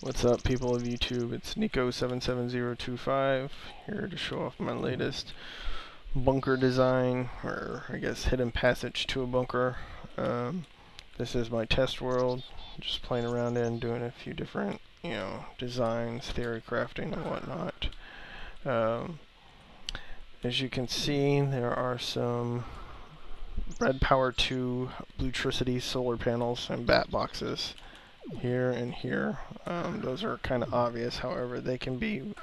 What's up, people of YouTube? It's Nico77025 here to show off my latest bunker design, or I guess hidden passage to a bunker. This is my test world, just playing around in, doing a few different, designs, theory crafting, and whatnot. As you can see, there are some Red Power 2 Bluetricity solar panels and bat boxes here and here. Those are kind of obvious, however, they can be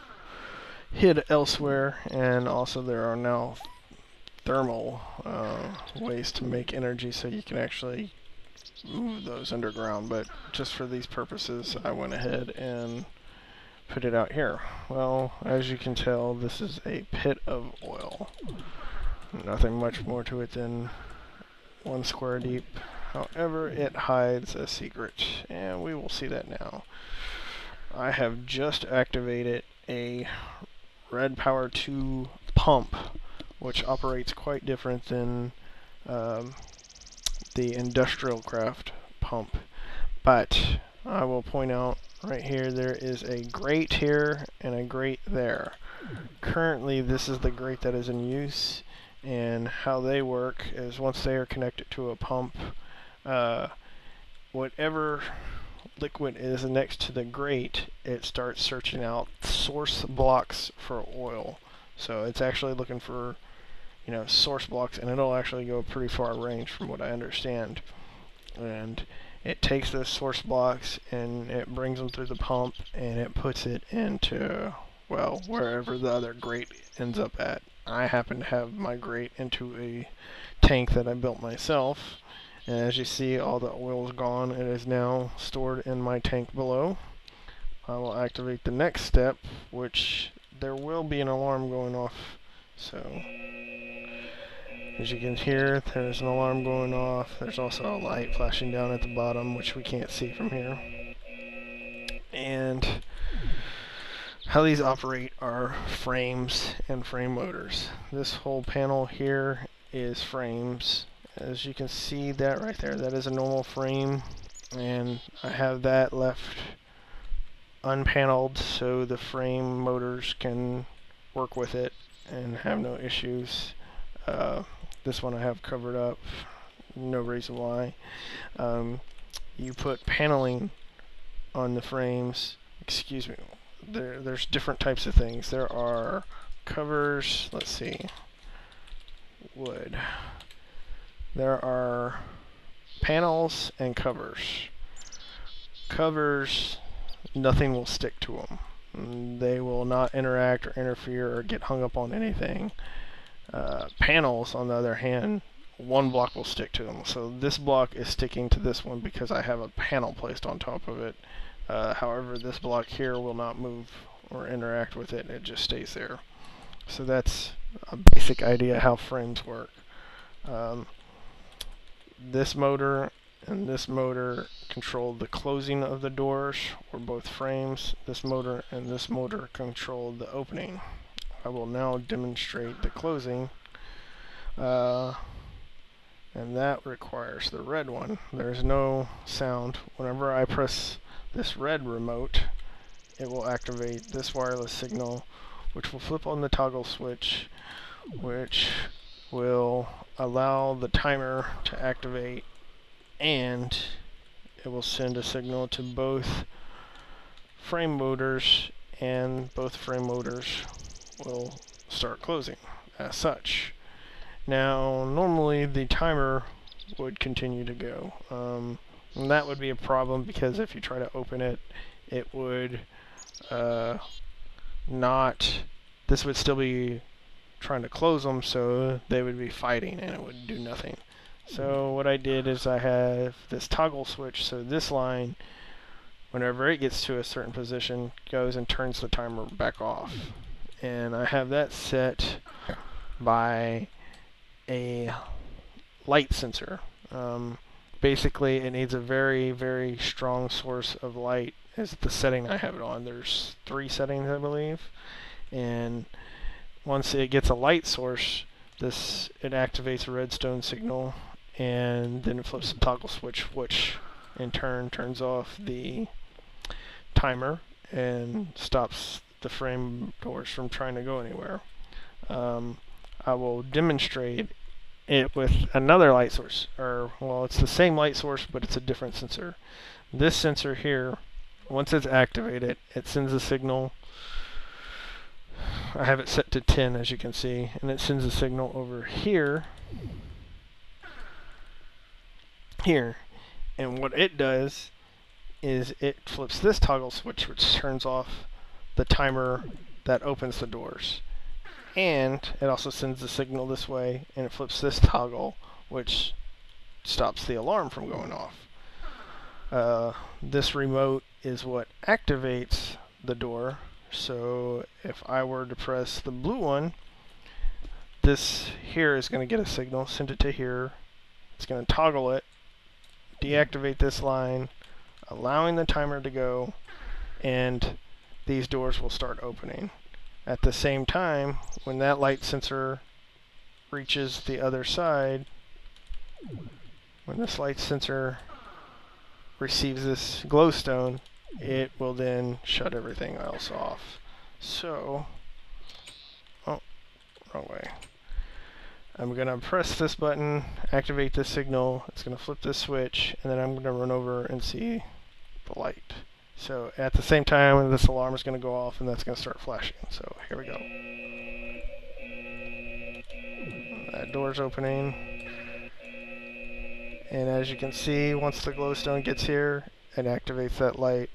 hid elsewhere, and also there are now thermal ways to make energy so you can actually move those underground, but just for these purposes I went ahead and put it out here. Well, as you can tell, this is a pit of oil. Nothing much more to it than 1 square deep. However, it hides a secret, and we will see that now. I have just activated a Red Power 2 pump, which operates quite different than the industrial craft pump. But I will point out right here, there is a grate here and a grate there. Currently, this is the grate that is in use, and how they work is once they are connected to a pump, whatever liquid is next to the grate, it starts searching out source blocks for oil. So it's actually looking for, source blocks, and it'll actually go pretty far range from what I understand. And it takes those source blocks and it brings them through the pump, and it puts it into, well, wherever the other grate ends up at. I happen to have my grate into a tank that I built myself. And as you see, all the oil is gone. It is now stored in my tank below. I will activate the next step, which there will be an alarm going off. So, as you can hear, there's an alarm going off. There's also a light flashing down at the bottom, which we can't see from here. And how these operate are frames and frame motors. This whole panel here is frames. As you can see that right there, that is a normal frame, and I have that left unpaneled so the frame motors can work with it and have no issues. This one I have covered up, no reason why. You put paneling on the frames, excuse me, there's different types of things. There are covers, let's see, wood. There are panels and covers. Covers, nothing will stick to them. They will not interact or interfere or get hung up on anything. Panels, on the other hand, 1 block will stick to them. So this block is sticking to this one because I have a panel placed on top of it. However, this block here will not move or interact with it. It just stays there. So that's a basic idea how frames work. This motor and this motor control the closing of the doors, or both frames. This motor and this motor control the opening. I will now demonstrate the closing, and that requires the red one. There's no sound. Whenever I press this red remote, it will activate this wireless signal, which will flip on the toggle switch, which will allow the timer to activate, and it will send a signal to both frame motors, and both frame motors will start closing as such. Now, normally the timer would continue to go, and that would be a problem because if you try to open it, it would this would still be trying to close them, so they would be fighting and it would do nothing. So what I did is I have this toggle switch, so this line, whenever it gets to a certain position, goes and turns the timer back off. And I have that set by a light sensor. Basically, it needs a very, very strong source of light is the setting I have it on. There's 3 settings, I believe. And once it gets a light source, it activates a redstone signal, and then it flips the toggle switch, which in turn turns off the timer and stops the frame doors from trying to go anywhere. I will demonstrate it with another light source, or well, it's the same light source, but it's a different sensor. This sensor here, once it's activated, it sends a signal. I have it set to 10, as you can see, and it sends a signal over here, and what it does is it flips this toggle switch, which turns off the timer that opens the doors. And it also sends the signal this way, and it flips this toggle, which stops the alarm from going off. This remote is what activates the door. So if I were to press the blue one, this here is going to get a signal, send it to here. It's going to toggle it, deactivate this line, allowing the timer to go, and these doors will start opening. At the same time, when that light sensor reaches the other side, when this light sensor receives this glowstone, it will then shut everything else off. So, oh, wrong way. I'm going to press this button, activate this signal, it's going to flip this switch, and then I'm going to run over and see the light. So at the same time, this alarm is going to go off, and that's going to start flashing. So here we go. That door's opening. And as you can see, once the glowstone gets here, it activates that light,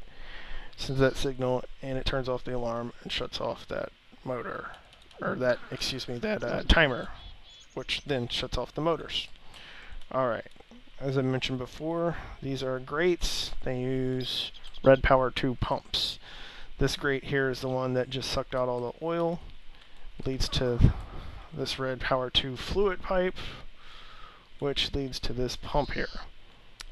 sends that signal, and it turns off the alarm and shuts off that motor, or that, excuse me, that timer, which then shuts off the motors. Alright, as I mentioned before, these are grates. They use Red Power 2 pumps. This grate here is the one that just sucked out all the oil, leads to this Red Power 2 fluid pipe, which leads to this pump here.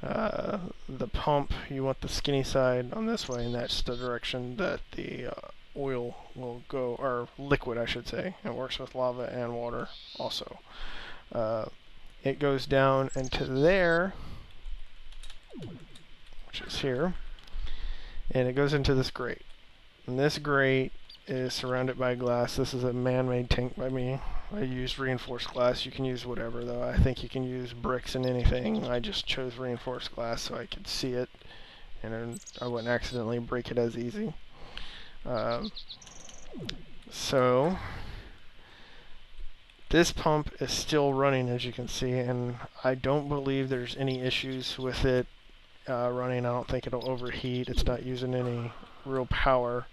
The pump, you want the skinny side on this way, and that's the direction that the oil will go, or liquid I should say. It works with lava and water also. It goes down into there, which is here, and it goes into this grate. And this grate is surrounded by glass. This is a man-made tank by me. I used reinforced glass. You can use whatever, though. I think you can use bricks and anything. I just chose reinforced glass so I could see it, and I wouldn't accidentally break it as easy. So this pump is still running, as you can see, and I don't believe there's any issues with it running. I don't think it'll overheat. It's not using any real power.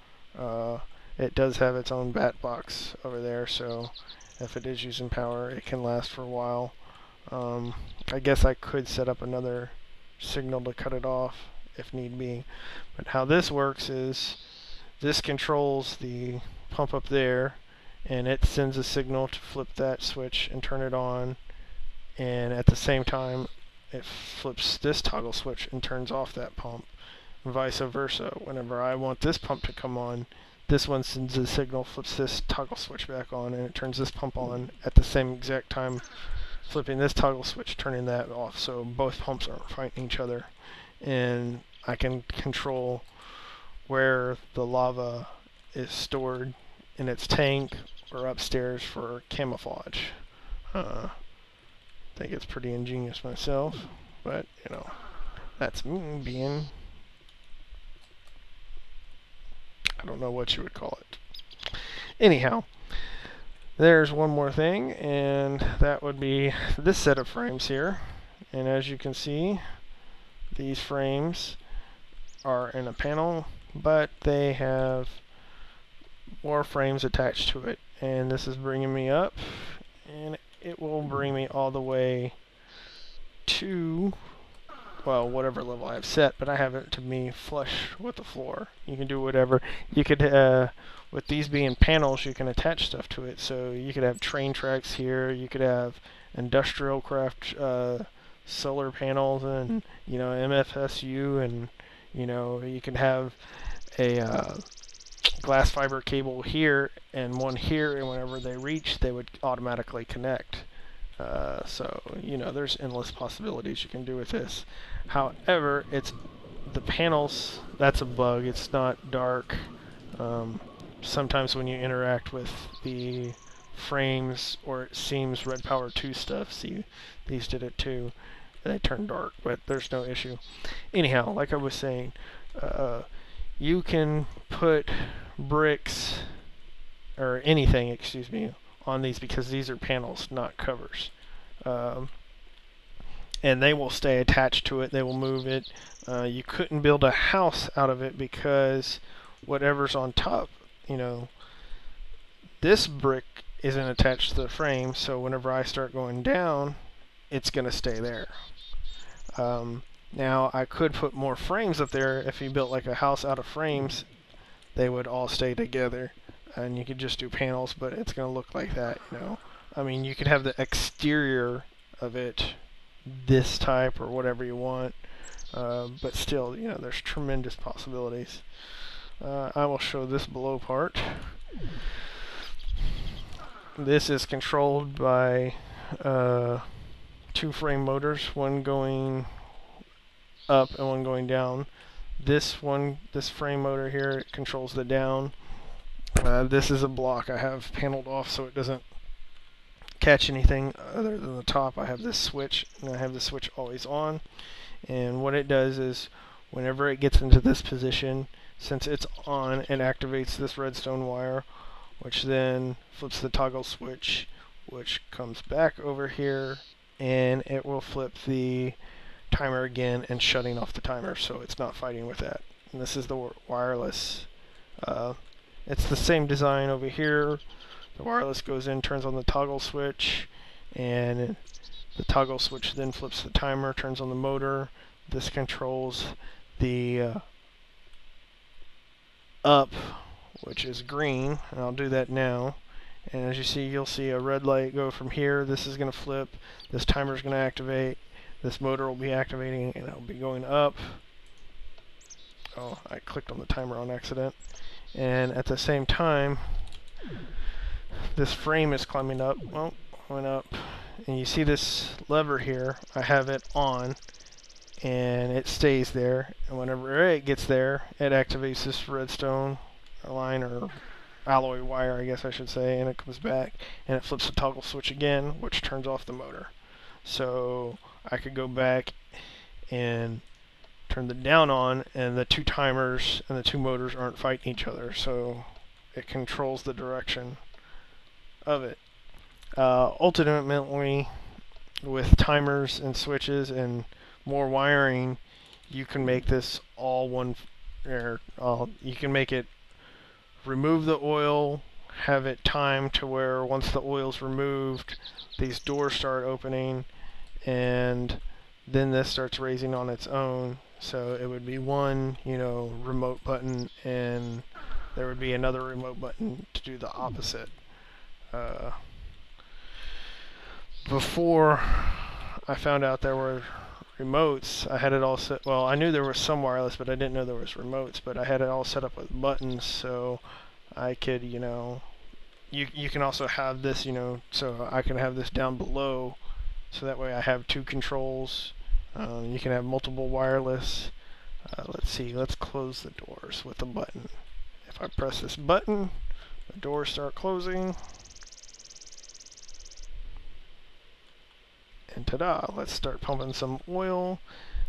It does have its own bat box over there, so if it is using power, it can last for a while. I guess I could set up another signal to cut it off if need be. But how this works is this controls the pump up there, and it sends a signal to flip that switch and turn it on, and at the same time it flips this toggle switch and turns off that pump, and vice versa. Whenever I want this pump to come on, this one sends a signal, flips this toggle switch back on, and it turns this pump on at the same exact time, flipping this toggle switch, turning that off, so both pumps aren't fighting each other. And I can control where the lava is stored in its tank or upstairs for camouflage. I think it's pretty ingenious myself, but you know, that's me being, I don't know what you would call it. Anyhow, there's one more thing, and that would be this set of frames here. And as you can see, these frames are in a panel, but they have more frames attached to it. And this is bringing me up, and it will bring me all the way to, well, whatever level I've set, but I have it to be flush with the floor. You can do whatever. You could, with these being panels, you can attach stuff to it. So you could have train tracks here, you could have industrial craft solar panels, and you know, MFSU, and you know, you can have a glass fiber cable here and one here, and whenever they reach, they would automatically connect. So you know, there's endless possibilities you can do with this. However, it's the panels, that's a bug. It's not dark. Sometimes when you interact with the frames, or it seems Red Power 2 stuff, see, these did it too, they turn dark, but there's no issue. Anyhow, like I was saying, you can put bricks, or anything, excuse me, on these because these are panels, not covers. And they will stay attached to it, they will move it. You couldn't build a house out of it because whatever's on top, you know, this brick isn't attached to the frame, so whenever I start going down, it's going to stay there. Now, I could put more frames up there. If you built like a house out of frames, they would all stay together. And you could just do panels, but it's going to look like that, you know. I mean, you could have the exterior of it this type or whatever you want. But still, you know, there's tremendous possibilities. I will show this below part. This is controlled by 2 frame motors, one going up and one going down. This frame motor here, it controls the down. This is a block I have paneled off so it doesn't catch anything other than the top. I have this switch, and I have the switch always on. And what it does is, whenever it gets into this position, since it's on, it activates this redstone wire, which then flips the toggle switch, which comes back over here, and it will flip the timer again and shutting off the timer, so it's not fighting with that. And this is the wireless. It's the same design over here. The wireless goes in, turns on the toggle switch, and the toggle switch then flips the timer, turns on the motor. This controls the up, which is green, and I'll do that now. And as you see, you'll see a red light go from here. This is going to flip. This timer is going to activate. This motor will be activating, and it'll be going up. Oh, I clicked on the timer on accident. And at the same time, this frame is climbing up. Well, went up. And you see this lever here. I have it on, and it stays there. And whenever it gets there, it activates this redstone line, or alloy wire, I guess I should say, and it comes back, and it flips the toggle switch again, which turns off the motor. So I could go back and turn the down on, and the 2 timers and the 2 motors aren't fighting each other, so it controls the direction of it. Ultimately, with timers and switches and more wiring, you can make this all one, you can make it remove the oil, have it timed to where once the oil's removed, these doors start opening, and then this starts raising on its own. So it would be one, you know, remote button, and there would be another remote button to do the opposite. Before I found out there were remotes, I had it all set. Well, I knew there was some wireless, but I didn't know there was remotes. But I had it all set up with buttons, so I could, you know, you can also have this, you know, so I can have this down below, so that way I have 2 controls. You can have multiple wireless. Let's see, let's close the doors with a button. If I press this button, the doors start closing. And ta-da, let's start pumping some oil.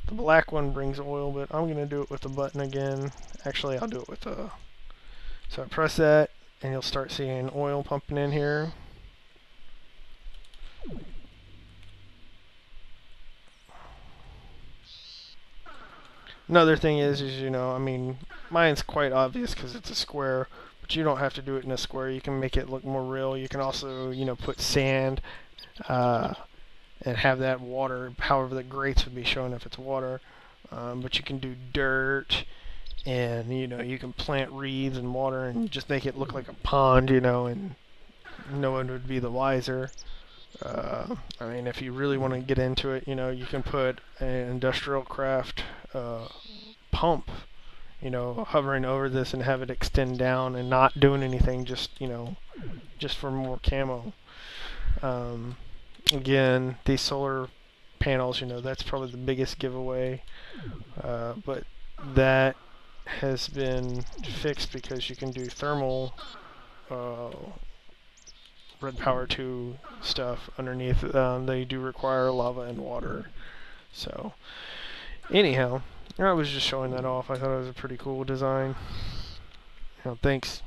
The black one brings oil, but I'm going to do it with the button again. Actually, I'll do it with the... So I press that, and you'll start seeing oil pumping in here. Another thing is, you know, I mean, mine's quite obvious because it's a square, but you don't have to do it in a square. You can make it look more real. You can also, you know, put sand, and have that water, however the grates would be showing if it's water. But you can do dirt, and, you know, you can plant reeds and water and just make it look like a pond, you know, and no one would be the wiser. I mean, if you really want to get into it, you know, you can put an industrial craft pump, you know, hovering over this and have it extend down and not doing anything, just, you know, just for more camo. Again, these solar panels, you know, that's probably the biggest giveaway. But that has been fixed because you can do thermal Red Power 2 stuff underneath. They do require lava and water. So, anyhow, I was just showing that off. I thought it was a pretty cool design. Thanks.